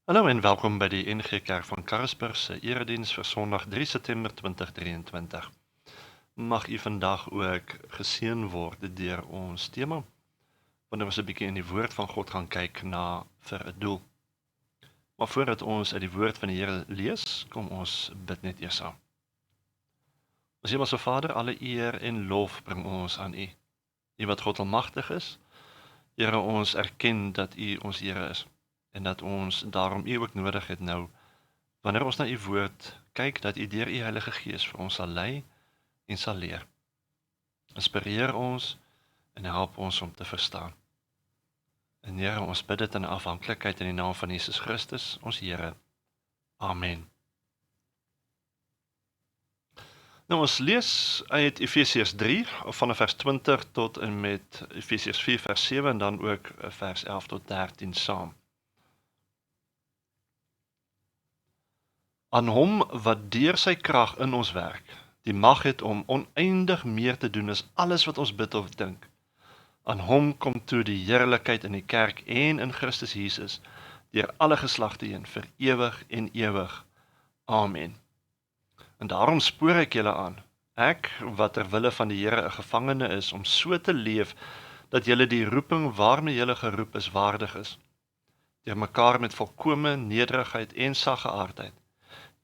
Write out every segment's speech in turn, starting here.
Hallo en welkom by die NG Kerk van Karasburg se erediens vir Sondag 3 September 2023. Mag u vandag ook geseën word deur ons tema, wanneer ons 'n bietjie in die woord van God gaan kyk na vir 'n doel. Maar voordat ons uit die woord van die Here lees, kom ons bid net eers aan. Ons Hemelse Vader, alle eer en lof bring ons aan U. U wat God almagtig is, Here, ons erken dat U ons Here is en dat ons daarom U ook nodig het nou, wanneer ons na U woord kyk, dat U deur U Heilige Gees vir ons sal lei en sal leer. Inspireer ons en help ons om te verstaan. En Here, ons bid dit in afhanklikheid in die naam van Jesus Christus, ons Here. Amen. Nou ons lees uit Efesiërs 3 vanaf vers 20 tot en met Efesiërs 4 vers 7 en dan ook vers 11 tot 13 saam. Aan hom wat deur sy krag in ons werk, die mag het om oneindig meer te doen as alles wat ons bid of dink. Aan hom kom toe die heerlikheid in die kerk en in Christus Jesus, deur alle geslagte heen, vir ewig en ewig. Amen. En daarom spoor ek julle aan, ek wat ter wille van die Here 'n gevangene is, om so te leef, dat julle die roeping waarmee julle geroep is, waardig is, deur mekaar met volkome nederigheid en saggeaardheid,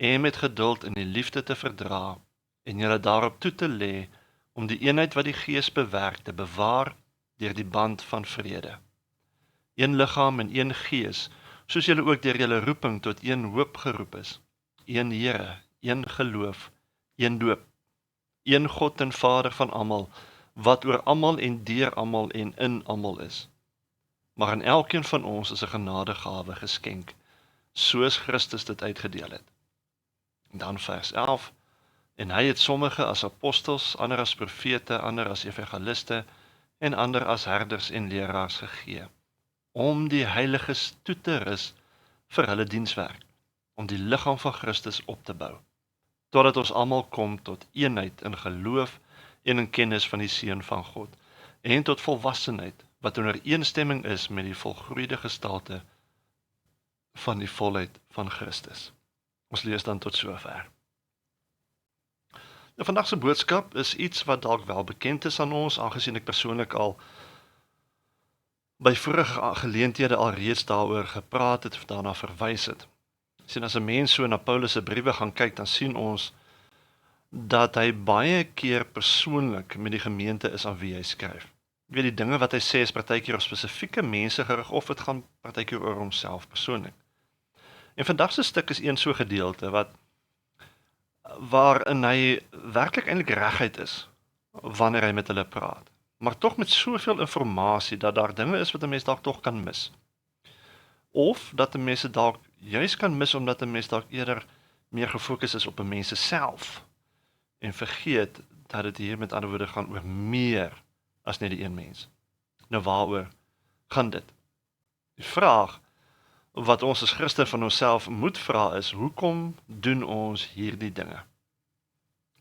en met geduld in die liefde te verdra, en julle daarop toe te lê, om die eenheid wat die Gees bewerk te bewaar, deur die band van vrede. Een liggaam en een Gees, soos julle ook deur julle roeping tot een hoop geroep is, een Here, een geloof, een doop, een God en Vader van almal, wat oor almal en deur almal en in almal is. Maar aan elkeen van ons is 'n genadegawe geskenk, soos Christus dit uitgedeel het. En dan vers 11, en hy het sommige as apostels, ander as profete, ander as evangeliste, en ander as herders en leraars gegee, om die heiliges toe te rus vir hulle dienswerk, om die liggaam van Christus op te bou, totdat ons almal kom tot eenheid in geloof en in kennis van die Seun van God, en tot volwassenheid, wat in ooreenstemming is met die volgroeide gestalte van die volheid van Christus. Ons lees dan tot sover. Nou, vandag se boodskap is iets wat dalk wel bekend is aan ons, aangesien ek persoonlik al by vorige geleenthede alreeds daaroor gepraat het of daarna verwys het. Sien, as 'n mens so na Paulus se briewe gaan kyk, dan sien ons dat hy baie keer persoonlik met die gemeente is aan wie hy skryf. Jy weet, die dinge wat hy sê is partykeer op spesifieke mense gerig, of dit gaan partykeer oor homself persoonlik. En vandag se stuk is een so gedeelte waarin hy werklik eintlik reguit is wanneer hy met hulle praat, maar tog met soveel inligting dat daar dinge is wat 'n mens dalk tog kan mis. Of dat 'n mens dit dalk juis kan mis omdat 'n mens dalk eerder meer gefokus is op 'n mens self en vergeet dat dit hier met ander woorde gaan oor meer as net die een mens. Nou waaroor gaan dit? Die vraag wat ons as Christen van onsself moet vra is, hoekom doen ons hierdie dinge?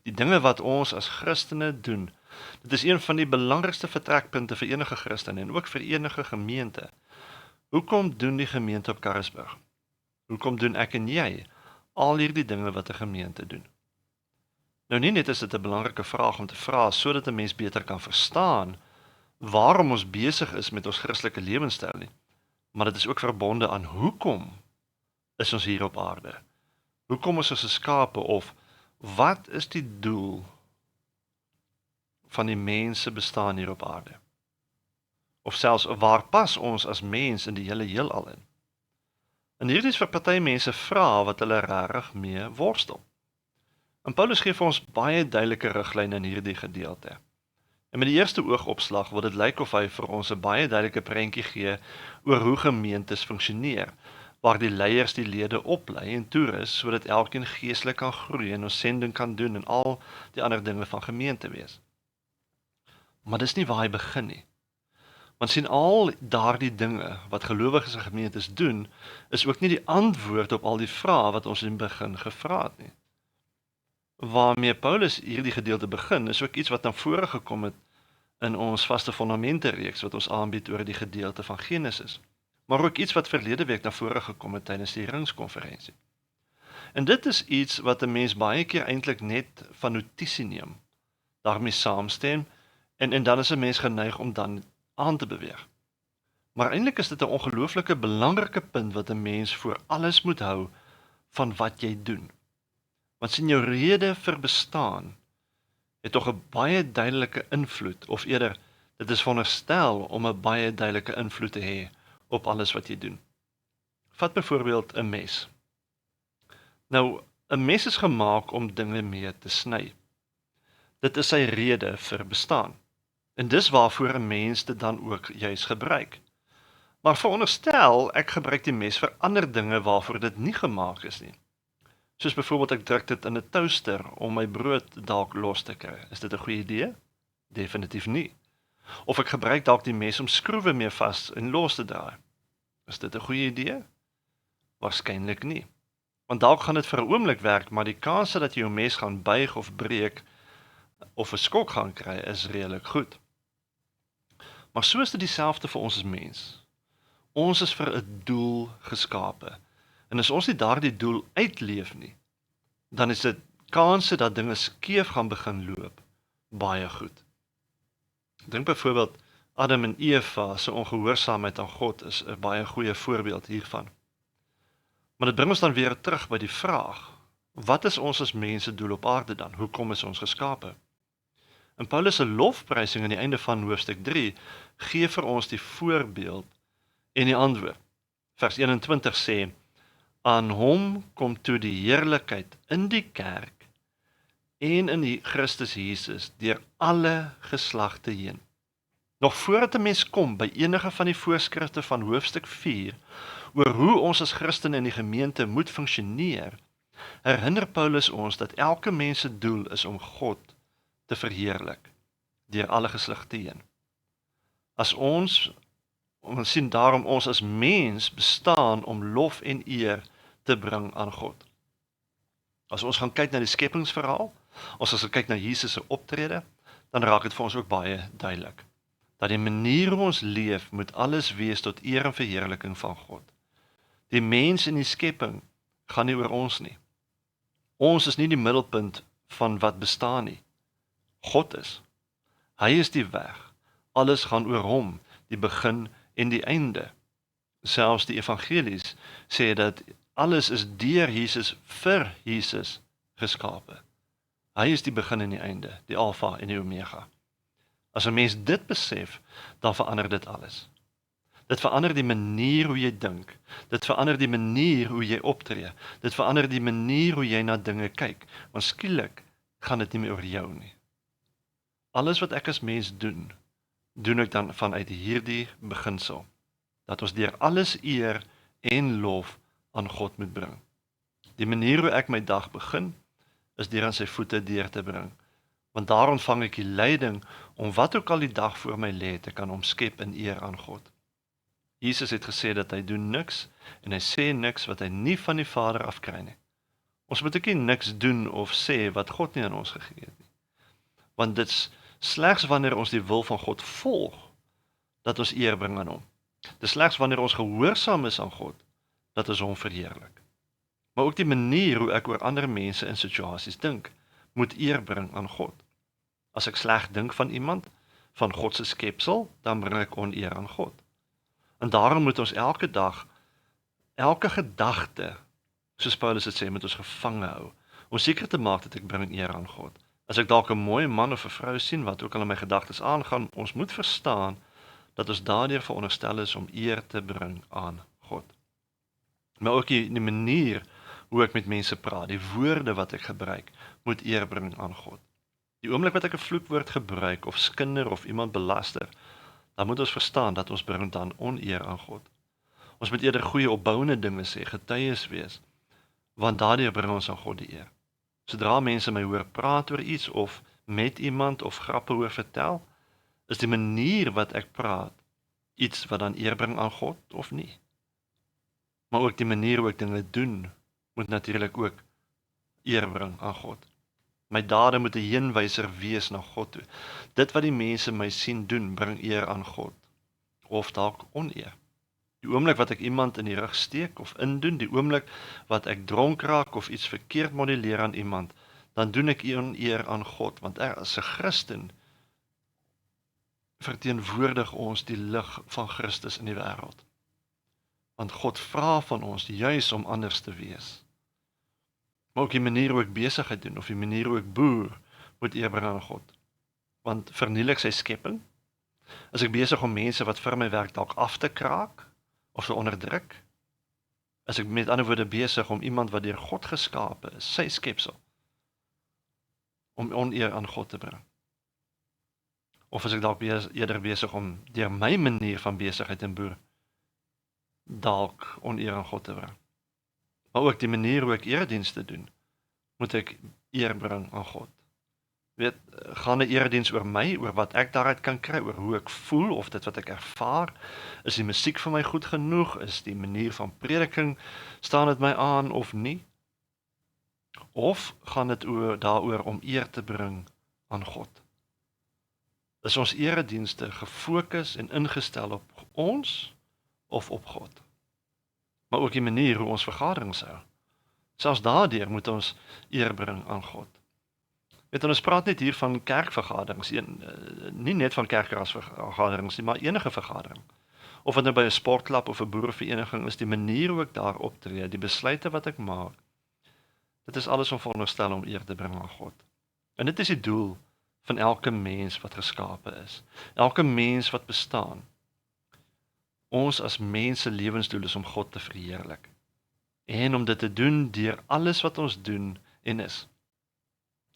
Die dinge wat ons as Christene doen, dit is een van die belangrikste vertrekpunte vir enige Christen en ook vir enige gemeente. Hoekom doen die gemeente op Karasburg? Hoekom doen ek en jy al hierdie dinge wat 'n gemeente doen? Nou nie net is dit 'n belangrike vraag om te vra, sodat 'n mens beter kan verstaan waarom ons besig is met ons Christelike lewenstyl nie, maar dit is ook verbonde aan hoekom is ons hier op aarde? Hoekom is ons geskape, of wat is die doel van die mense bestaan hier op aarde? Of selfs, waar pas ons as mens in die hele heelal in? En hierdie is vir party mense vra wat hulle regtig mee worstel. En Paulus gee vir ons baie duidelike riglyne in hierdie gedeelte. En met die eerste oogopslag wil dit lyk of hy vir ons 'n baie duidelike prentjie gee oor hoe gemeentes funksioneer, waar die leiers die lede oplei en toerus, sodat elkeen geestelik kan groei en ons sending kan doen en al die ander dinge van gemeente wees. Maar dis nie waar hy begin nie. Want sien, al daardie dinge wat gelowiges en gemeentes doen, is ook nie die antwoord op al die vrae wat ons in die begin gevra het nie. Waarmee Paulus hierdie gedeelte begin, is ook iets wat na vore gekom het in ons vaste fundamente reeks wat ons aanbied oor die gedeelte van Genesis. maar ook iets wat verlede week na vore gekom het tydens die ringskonferensie. En dit is iets wat 'n mens baie keer eintlik net van notisie neem, daarmee saamstem, en dan is 'n mens geneig om dan aan te beweeg. Maar eintlik is dit 'n ongelooflike belangrike punt wat 'n mens voor alles moet hou van wat jy doen. Want sien jou rede vir bestaan het tog 'n baie duidelike invloed, of eerder, dit is veronderstel om 'n baie duidelike invloed te hê op alles wat jy doen. Vat byvoorbeeld 'n mes. Nou, 'n mes is gemaak om dinge mee te sny. Dit is sy rede vir bestaan. En dis waarvoor 'n mens dit dan ook juis gebruik. Maar veronderstel, ek gebruik die mes vir ander dinge waarvoor dit nie gemaak is nie. Soos byvoorbeeld ek druk dit in 'n toaster om my brood dalk los te kry. Is dit 'n goeie idee? Definitief nie. Of ek gebruik dalk die mes om skroewe mee vas en los te draai. Is dit 'n goeie idee? Waarskynlik nie. Want dalk gaan dit vir 'n oomblik werk, maar die kans dat jy jou mes gaan buig of breek of 'n skok gaan kry is redelik goed. Maar so is dit dieselfde vir ons as mens. Ons is vir 'n doel geskape. En as ons nie daardie doel uitleef nie, dan is dit kanse dat dinge skeef gaan begin loop baie goed. Dink byvoorbeeld Adam en Eva se ongehoorsaamheid aan God is 'n baie goeie voorbeeld hiervan. Maar dit bring ons dan weer terug by die vraag: wat is ons as mense doel op aarde dan? Hoekom is ons geskape? En Paulus se lofprysing aan die einde van hoofstuk 3 gee vir ons die voorbeeld en die antwoord. Vers 21 sê: aan hom kom toe die heerlikheid in die kerk en in die Christus Jesus deur alle geslagte heen. Nog voordat 'n mens kom by enige van die voorskrifte van hoofstuk 4 oor hoe ons as Christene in die gemeente moet funksioneer, herinner Paulus ons dat elke mens se doel is om God te verheerlik deur alle geslagte heen. As ons sien daarom ons as mens bestaan om lof en eer te bring aan God. As ons gaan kyk na die skepingsverhaal, as ons kyk na Jesus se optrede, dan raak dit vir ons ook baie duidelik dat die manier hoe ons leef moet alles wees tot eer en verheerliking van God. Die mens in die skepping gaan nie oor ons nie. Ons is nie die middelpunt van wat bestaan nie. God is. Hy is die weg. Alles gaan oor hom, die begin en die einde. Selfs die evangelies sê dat alles is deur Jesus vir Jesus geskape. Hy is die begin en die einde, die alfa en die omega. As 'n mens dit besef, dan verander dit alles. Dit verander die manier hoe jy dink. Dit verander die manier hoe jy optree. Dit verander die manier hoe jy na dinge kyk. Want skielik gaan dit nie meer oor jou nie. Alles wat ek as mens doen ek dan vanuit hierdie beginsel. Dat ons deur alles eer en lof aan God moet bring. Die manier hoe ek my dag begin, is deur aan sy voete deur te bring. Want daar ontvang ek die leiding om wat ook al die dag voor my lê te kan omskep in eer aan God. Jesus het gesê dat hy doen niks en hy sê niks wat hy nie van die Vader afkry nie. Ons moet ook nie niks doen of sê wat God nie aan ons gegee het nie. Want dit is slegs wanneer ons die wil van God volg, dat ons eer bring aan hom. Dit is slegs wanneer ons gehoorsaam is aan God, dat ons hom verheerlik. Maar ook die manier hoe ek oor ander mense in situasies dink, moet eer bring aan God. As ek sleg dink van iemand, van God se skepsel, dan bring ek oneer aan God. En daarom moet ons elke dag, elke gedagte, soos Paulus het sê, moet ons gevange hou, om seker te maak dat ek bring eer aan God. As ek dalk 'n mooi man of 'n vrou sien, wat ook al in my gedagtes aangaan, ons moet verstaan, dat ons daardeur veronderstel is om eer te bring aan God. Maar ook die manier, hoe ek met mense praat, die woorde wat ek gebruik, moet eer bring aan God. Die oomblik wat ek 'n vloekwoord gebruik, of skinder, of iemand belaster, dan moet ons verstaan, dat ons bring dan oneer aan God. Ons moet eerder goeie opbouende dinge sê, getuies wees, want daardeur bring ons aan God die eer. Sodra mense my hoor praat oor iets, of met iemand, of grappe hoor vertel, is die manier wat ek praat, iets wat dan eer bring aan God, of nie. Maar ook die manier hoe ek dinge doen, moet natuurlik ook eer bring aan God. My dade moet 'n heenwyser wees na God toe. Dit wat die mense my sien doen, bring eer aan God, of dalk oneer. Die oomblik wat ek iemand in die rug steek of indoen, die oomblik wat ek dronk raak of iets verkeerd modelleer aan iemand, dan doen ek eer aan God, want as 'n Christen verteenwoordig ons die lig van Christus in die wêreld. Want God vra van ons juis om anders te wees. Maar ook die manier hoe ek besigheid doen, of die manier hoe ek boer, moet eer bring aan God. Want verniel ek sy skepping? Is ek besig om mense wat vir my werk dalk af te kraak, of te onderdruk? Is ek met ander woorde besig om iemand wat deur God geskape is, sy skepsel, om oneer aan God te bring? Of is ek dalk eerder besig om deur my manier van besigheid en boer, dalk oneer aan God te bring? Maar ook die manier hoe ek eredienste doen, moet ek eer bring aan God. Weet, gaan 'n erediens oor my, oor wat ek daaruit kan kry, oor hoe ek voel, of dit wat ek ervaar? Is die musiek vir my goed genoeg? Is die manier van prediking, staan dit my aan of nie? Of gaan dit daaroor om eer te bring aan God? Is ons eredienste gefokus en ingestel op ons of op God? Maar ook die manier hoe ons vergaderings hou. Selfs daardeur moet ons eer bring aan God. Weet, ons praat net hier van kerkvergaderings, nie net van kerkraadsvergaderings nie, maar enige vergadering. Of dit nou by 'n sportklub of 'n boerevereniging is, die manier hoe ek daar optree, die besluite wat ek maak, dit is alles om veronderstel om eer te bring aan God. En dit is die doel van elke mens wat geskape is. Elke mens wat bestaan. Ons as mense lewensdoel is om God te verheerlik. En om dit te doen deur alles wat ons doen en is.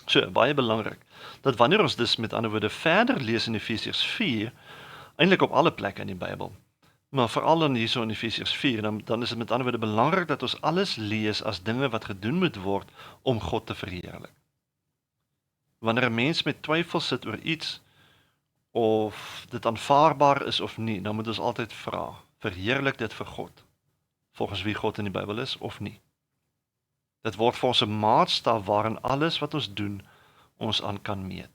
So, baie belangrik, dat wanneer ons dus met ander woorde verder lees in Efesiërs 4, eintlik op alle plekke in die Bybel, maar veral dan hierso in Efesiërs 4, dan is dit met ander woorde belangrik dat ons alles lees as dinge wat gedoen moet word om God te verheerlik. Wanneer 'n mens met twyfel sit oor iets, of dit aanvaarbaar is of nie, dan moet ons altyd vra, verheerlik dit vir God, volgens wie God in die Bybel is of nie. Dit word vir ons 'n maatstaf waarin alles wat ons doen, ons aan kan meet.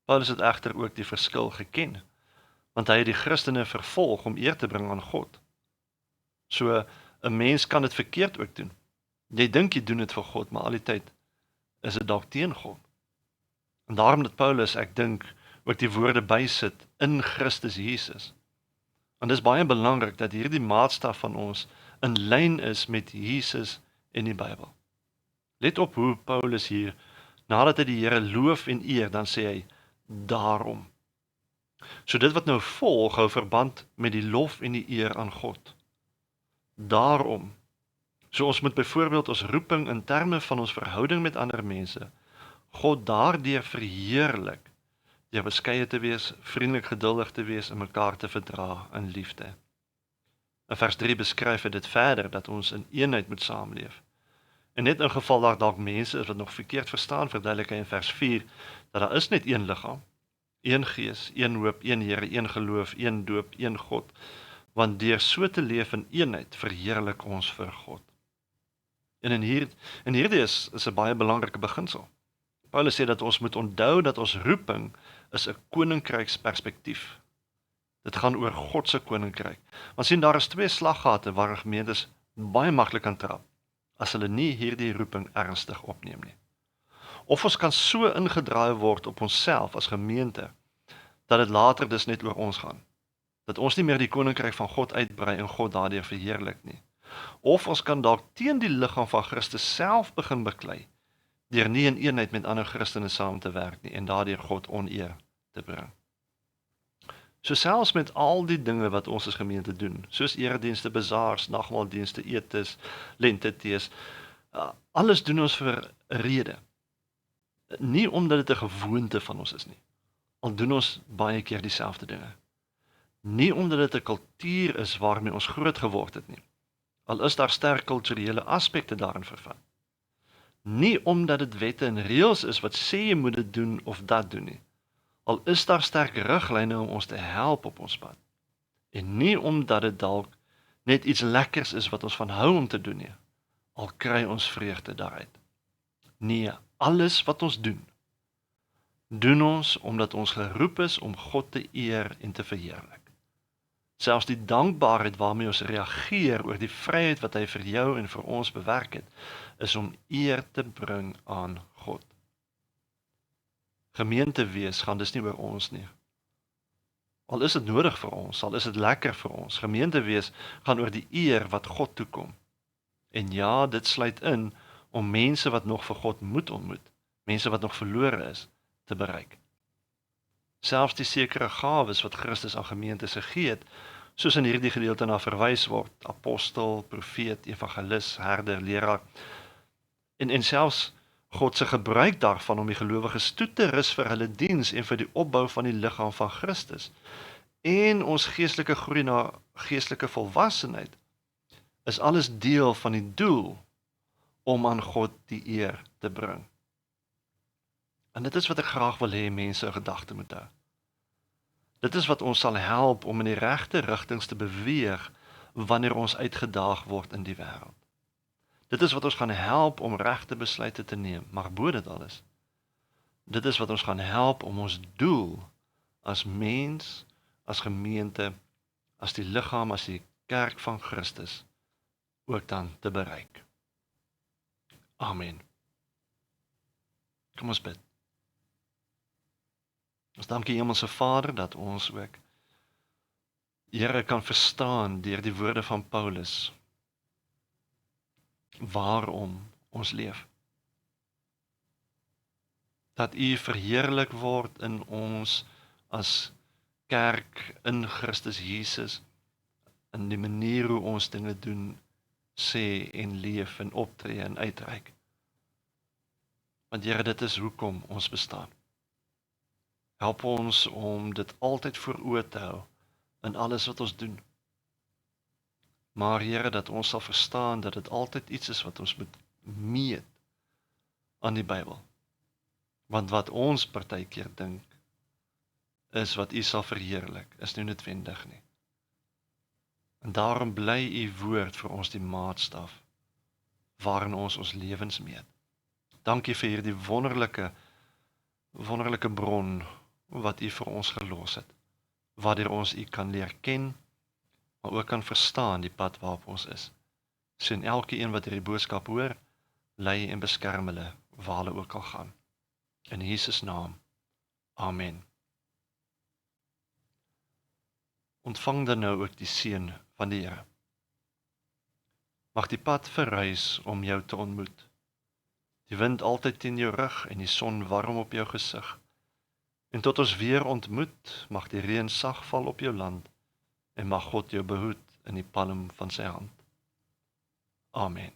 Paulus het egter ook die verskil geken, want hy het die Christene vervolg om eer te bring aan God. So, 'n mens kan dit verkeerd ook doen. Jy dink jy doen dit vir God, maar al die tyd is dit dalk teen God. En daarom dat Paulus, ek dink, ook die woorde bysit, in Christus Jesus. En dis baie belangrik dat hierdie maatstaf van ons in lyn is met Jesus en die Bybel. Let op hoe Paulus hier, nadat hy die Here loof en eer, dan sê hy, daarom. So dit wat nou volg, hou verband met die lof en die eer aan God. Daarom. So ons moet byvoorbeeld ons roeping in terme van ons verhouding met ander mense, God daardeur verheerlik, deur beskeie te wees, vriendelik geduldig te wees en mekaar te verdra in liefde. In vers 3 beskryf hy dit verder, dat ons in eenheid moet saamleef. En net in geval daar dalk mense is wat nog verkeerd verstaan, verduidelik hy in vers 4, dat daar is net een liggaam, een gees, een hoop, een Here, een geloof, een doop, een God, want deur so te leef in eenheid, verheerlik ons vir God. En hierdie is 'n baie belangrike beginsel. Paulus sê dat ons moet onthou dat ons roeping is 'n koninkryksperspektief. Dit gaan oor God se koninkryk. Want sien, daar is twee slaggate waar gemeentes baie maklik kan trap, as hulle nie hierdie roeping ernstig opneem nie. Of ons kan so ingedraai word op onsself as gemeente, dat dit later dus net oor ons gaan. Dat ons nie meer die koninkryk van God uitbrei en God daardeur verheerlik nie. Of ons kan dalk teen die liggaam van Christus self begin beklei, deur nie in eenheid met ander Christene saam te werk nie, en daardeur God oneer te bring. So selfs met al die dinge wat ons as gemeente doen, soos eredienste, bazaars, nagmaaldienste, etes, lentetees, alles doen ons vir 'n rede. Nie omdat dit 'n gewoonte van ons is nie. Al doen ons baie keer dieselfde dinge. Nie omdat dit 'n kultuur is waarmee ons groot geword het nie. Al is daar sterk kulturele aspekte daarin vervat. Nie omdat dit wette en reëls is wat sê jy moet dit doen of dat doen nie. Al is daar sterk riglyne om ons te help op ons pad. En nie omdat dit dalk net iets lekkers is wat ons van hou om te doen nie. Al kry ons vreugde daaruit. Nee, alles wat ons doen ons omdat ons geroep is om God te eer en te verheerlik. Selfs die dankbaarheid waarmee ons reageer oor die vryheid wat hy vir jou en vir ons bewerk het, is om eer te bring aan God. Gemeente wees gaan dus nie oor ons nie. Al is dit nodig vir ons, al is dit lekker vir ons. Gemeente wees gaan oor die eer wat God toekom. En ja, dit sluit in om mense wat nog vir God moet ontmoet, mense wat nog verlore is, te bereik. Selfs die sekere gawes wat Christus aan gemeentes gegee het, soos in hierdie gedeelte na verwys word, apostel, profeet, evangelis, herder, leraar, en selfs God se gebruik daarvan om die gelowiges toe te rus vir hulle diens en vir die opbou van die liggaam van Christus, en ons geestelike groei na geestelike volwassenheid, is alles deel van die doel om aan God die eer te bring. En dit is wat ek graag wil hê mense in gedagte moet hou. Dit is wat ons sal help om in die regte rigtings te beweeg wanneer ons uitgedaag word in die wêreld. Dit is wat ons gaan help om regte besluite te neem, maar bo dit alles, dit is wat ons gaan help om ons doel as mens, as gemeente, as die liggaam, as die kerk van Christus ook dan te bereik. Amen. Kom ons bid. Ons dank U Hemelse Vader dat ons ook, Here, kan verstaan deur die woorde van Paulus waarom ons leef. Dat U verheerlik word in ons as kerk in Christus Jesus, in die manier hoe ons dinge doen, sê en leef en optree en uitreik. Want Here, dit is hoekom ons bestaan. Help ons om dit altyd voor oë te hou in alles wat ons doen. Maar Here, dat ons sal verstaan dat dit altyd iets is wat ons moet meet aan die Bybel. Want wat ons partykeer dink, is wat U sal verheerlik, is nie noodwendig nie. En daarom bly U woord vir ons die maatstaf waarin ons lewens meet. Dankie vir hierdie wonderlike bron wat U vir ons gelos het, waardeur ons U kan leer ken, maar ook kan verstaan die pad waarop ons is. Sien elkeen wat hierdie boodskap hoor, lei en beskerm hulle, waar hulle ook al gaan. In Jesus naam, amen. Ontvang dan nou ook die seën van die Here. Mag die pad verrys om jou te ontmoet. Die wind altyd teen jou rug en die son warm op jou gesig. En tot ons weer ontmoet, mag die reën sag val op jou land en mag God jou behoed in die palm van sy hand. Amen.